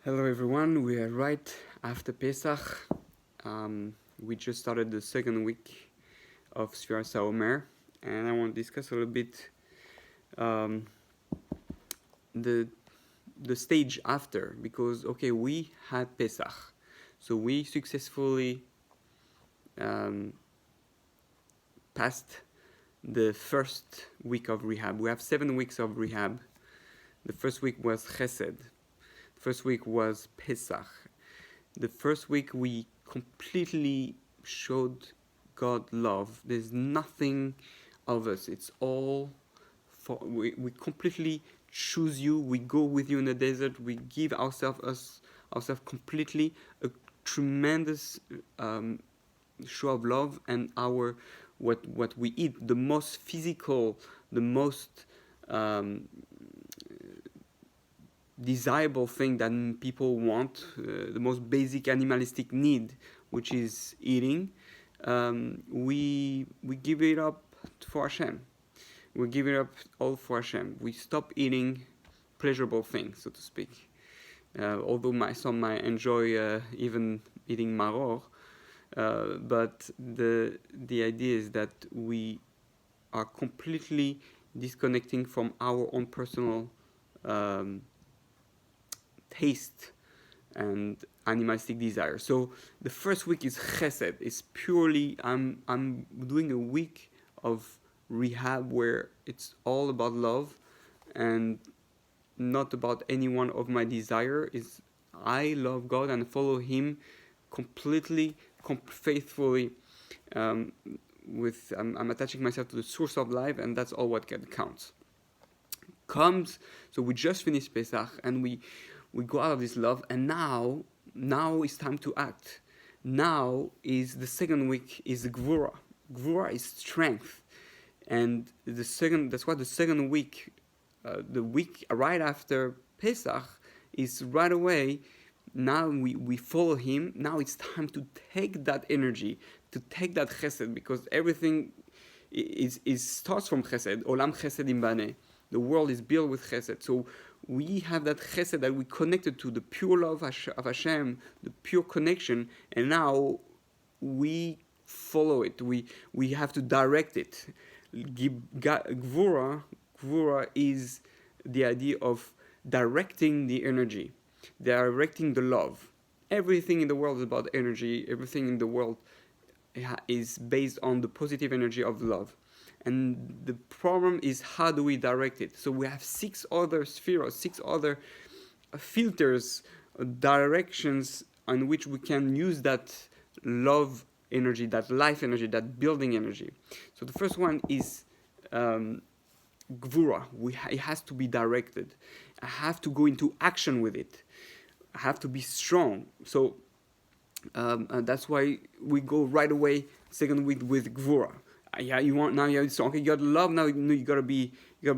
Hello everyone, we are right after Pesach. We just started the second week of Sefiras HaOmer, and I want to discuss a little bit um, the stage after, because we had Pesach, so we successfully um, passed the first week of rehab. We have 7 weeks of rehab. The first week was Chesed. The first week was Pesach. The first week we completely showed God love. There's nothing of us. It's all for we completely choose you. We go with you in the desert. We give ourselves completely. A tremendous show of love, and our what we eat, the most physical, the most desirable thing that people want, the most basic animalistic need, which is eating, we give it up for Hashem. We give it up all for Hashem. We stop eating pleasurable things, so to speak. Although some might enjoy even eating maror, but the idea is that we are completely disconnecting from our own personal taste and animalistic desire. So the first week is Chesed. It's purely I'm doing a week of rehab where it's all about love and not about any one of my desire. Is I love God and follow Him completely, faithfully. I'm attaching myself to the source of life, and that's all what counts. So we just finished Pesach, and we go out of this love, and now it's time to act. Now is the second week is Gevurah. Gevurah is strength, and that's why the second week, the week right after Pesach, is right away. Now we follow Him. Now it's time to take that energy, to take that Chesed, because everything is starts from Chesed. Olam Chesed Imbaneh. The world is built with Chesed. So we have that Chesed that we connected to, the pure love of Hashem, the pure connection, and now we follow it. We have to direct it. Gevurah is the idea of directing the energy, directing the love. Everything in the world is about energy. Everything in the world is based on the positive energy of love. And the problem is, how do we direct it? So we have 6 other spheres, 6 other filters, directions on which we can use that love energy, that life energy, that building energy. So the first one is Gevurah. It has to be directed. I have to go into action with it. I have to be strong. So that's why we go right away second week with Gevurah. You want now you have strong. Okay, you got love now. You gotta be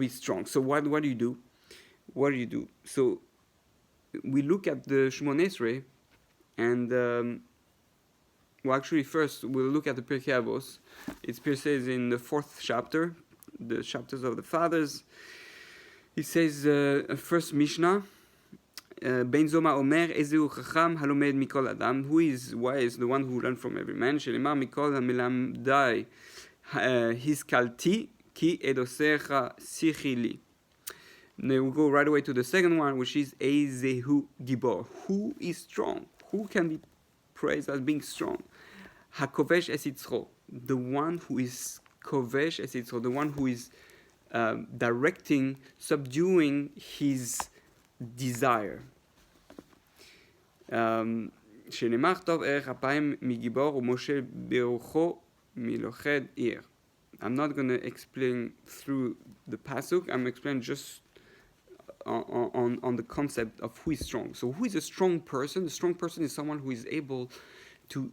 strong. So what do you do? What do you do? So we look at the Shemon Esrei, and actually first we'll look at the Pirkei Avos. It says in the 4th chapter, the chapters of the fathers. He says first Mishnah. Ben Zoma Omer, Ezeu Chacham Halomed Mikol Adam. Who is wise? The one who learned from every man. Shelemar Mikol Hamelamdai Hiskalti Ki Edosecha Sichili. Then we go right away to the second one, which is Ezehu Gibor. Who is strong? Who can be praised as being strong? Hakovesh Esitzro. The one who is Kovesh Esitzro. The one who is directing, subduing his desire. שנאמר טוב ערך אפיים מגיבור ומשה ברוחו מלוכד עיר. I'm not going to explain through the pasuk. I'm explaining just on the concept of who is strong. So who is a strong person? A strong person is someone who is able to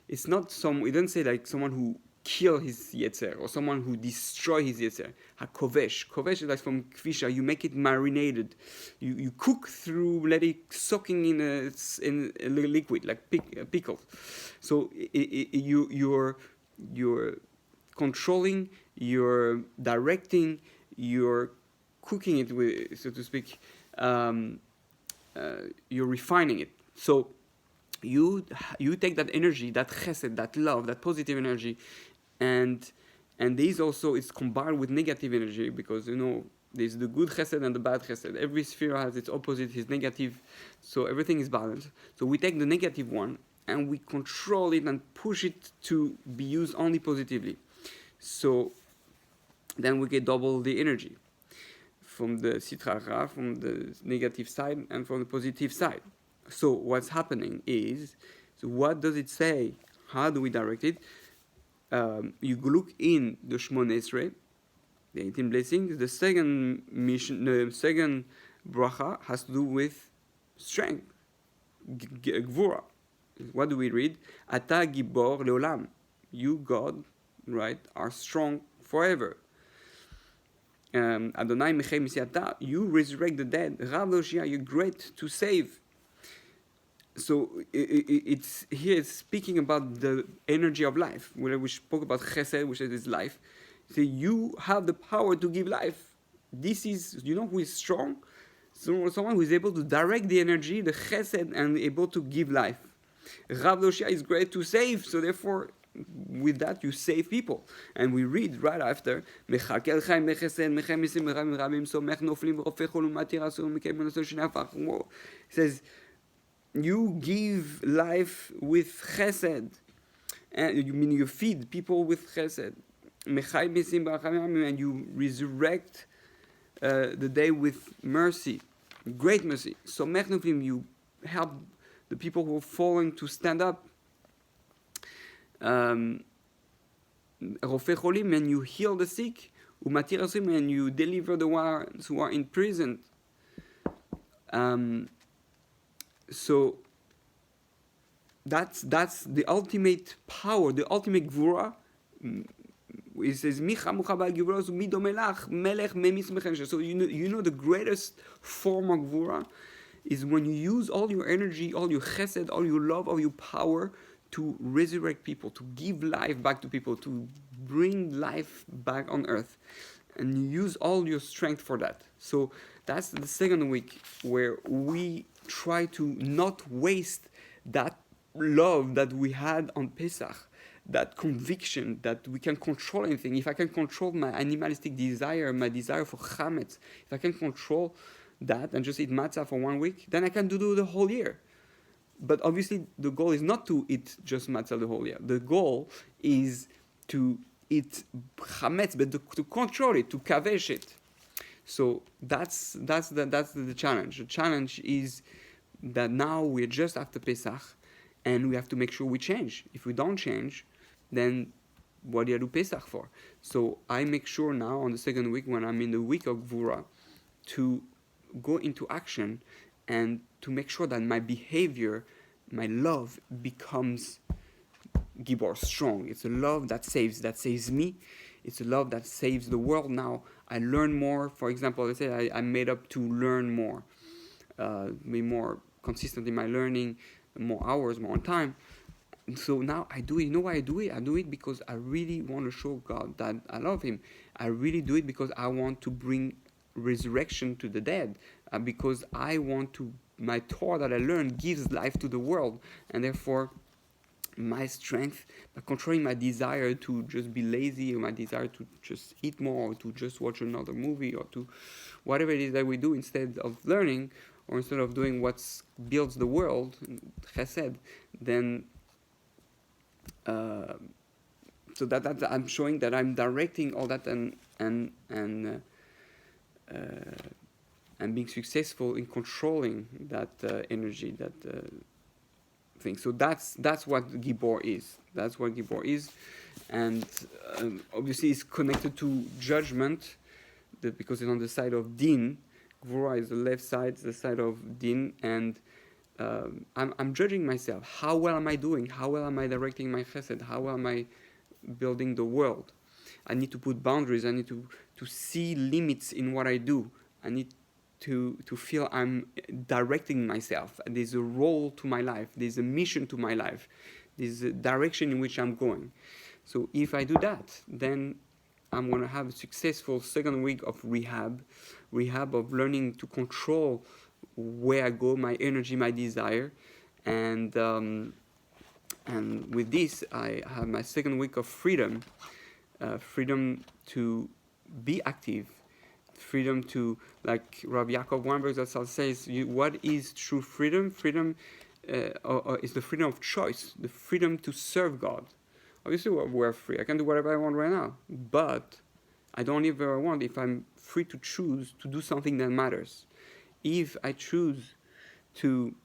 it's not we don't say like someone who kill his yetzer, or someone who destroy his yetzer. Hakovesh. Kovesh is like from kvisha. You make it marinated. You cook through, let it soaking in a liquid, like pickle. So you're controlling, you're directing, you're cooking it with, so to speak, you're refining it. So you take that energy, that chesed, that love, that positive energy, and this also is combined with negative energy, because there's the good chesed and the bad chesed. Every sphere has its opposite, his negative, so everything is balanced. So we take the negative one and we control it and push it to be used only positively. So then we get double the energy from the sitra ra, from the negative side, and from the positive side. So what's happening is, so what does it say? How do we direct it? You look in the Shmoneh Esrei, the 18 blessings. The second mission, the second bracha has to do with strength, Gevurah. What do we read? Ata Gibor leolam. You, God, right, are strong forever. Adonai mechei misiata. You resurrect the dead. Rav Loshia, you're great to save. So it's here. It's speaking about the energy of life. Where we spoke about chesed, which is life. So you have the power to give life. This is, who is strong? So someone who is able to direct the energy, the chesed, and able to give life. Rav Loshia is great to save. So therefore, with that you save people. And we read right after, it says, you give life with chesed, and you feed people with chesed, and you resurrect the day with mercy, great mercy. So you help the people who are falling to stand up. And you heal the sick, and you deliver the ones who are in prison. So that's the ultimate power, the ultimate Gevurah. It says, so the greatest form of Gevurah is when you use all your energy, all your chesed, all your love, all your power to resurrect people, to give life back to people, to bring life back on earth. And you use all your strength for that. So that's the second week where we try to not waste that love that we had on Pesach, that conviction that we can control anything. If I can control my animalistic desire, my desire for chametz, if I can control that and just eat matzah for 1 week, then I can do the whole year. But obviously the goal is not to eat just matzah the whole year. The goal is to eat chametz, but to control it, to kavesh it. So that's the challenge. The challenge is that now we're just after Pesach, and we have to make sure we change. If we don't change, then what do you do Pesach for? So I make sure now on the second week, when I'm in the week of Gevurah, to go into action and to make sure that my behavior, my love becomes Gibor, strong. It's a love that saves me. It's a love that saves the world. Now I learn more. For example, let's say I'm made up to learn more, be more consistent in my learning, more hours, more time. And so now I do it. You know why I do it? I do it because I really want to show God that I love Him. I really do it because I want to bring resurrection to the dead, because I want to, my Torah that I learned gives life to the world, and therefore my strength, by controlling my desire to just be lazy, or my desire to just eat more, or to just watch another movie, or to whatever it is that we do instead of learning, or instead of doing what builds the world, chesed, then so that I'm showing that I'm directing all that and being successful in controlling that energy, that thing. So that's what Gibor is. That's what Gibor is, and obviously it's connected to judgment, because it's on the side of din. Gevurah is the left side, the side of din, and I'm judging myself. How well am I doing? How well am I directing my chesed? How well am I building the world? I need to put boundaries. I need to see limits in what I do. I need to feel I'm directing myself. There's a role to my life. There's a mission to my life. There's a direction in which I'm going. So if I do that, then I'm going to have a successful second week of rehab of learning to control where I go, my energy, my desire, and with this, I have my second week of freedom, freedom to be active, freedom to, like Rabbi Yaakov Weinberg Zatzal says, what is true freedom? Freedom is the freedom of choice, the freedom to serve God. Obviously, we're free. I can do whatever I want right now, but I don't live where I want if I'm free to choose to do something that matters. If I choose to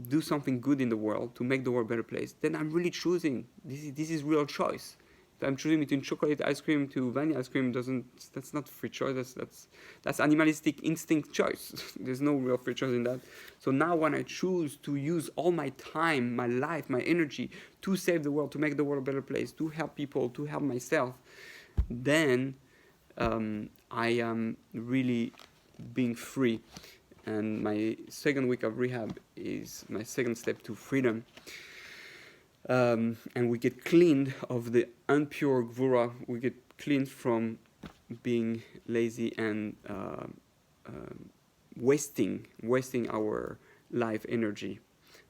do something good in the world, to make the world a better place, then I'm really choosing. This is real choice. If I'm choosing between chocolate ice cream to vanilla ice cream, that's not free choice. That's animalistic instinct choice. There's no real free choice in that. So now when I choose to use all my time, my life, my energy to save the world, to make the world a better place, to help people, to help myself, then I am really being free. And my second week of rehab is my second step to freedom. And we get cleaned of the impure Gevurah. We get cleaned from being lazy and wasting our life energy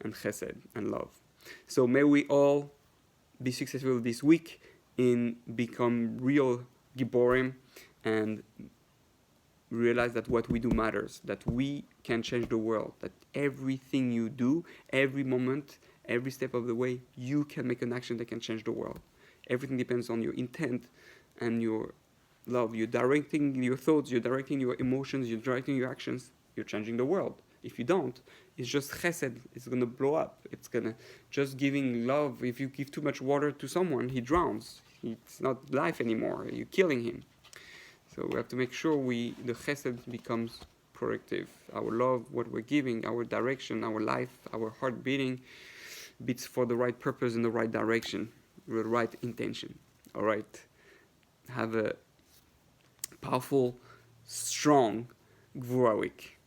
and chesed and love. So may we all be successful this week in become real Giborim and realize that what we do matters, that we can change the world, that everything you do, every moment, every step of the way, you can make an action that can change the world. Everything depends on your intent and your love. You're directing your thoughts, you're directing your emotions, you're directing your actions, you're changing the world. If you don't, it's just chesed, it's going to blow up. It's going to just giving love. If you give too much water to someone, he drowns. It's not life anymore. You're killing him. So we have to make sure the chesed becomes productive. Our love, what we're giving, our direction, our life, our heart beating, beats for the right purpose in the right direction, with the right intention. All right. Have a powerful, strong Gevurah week.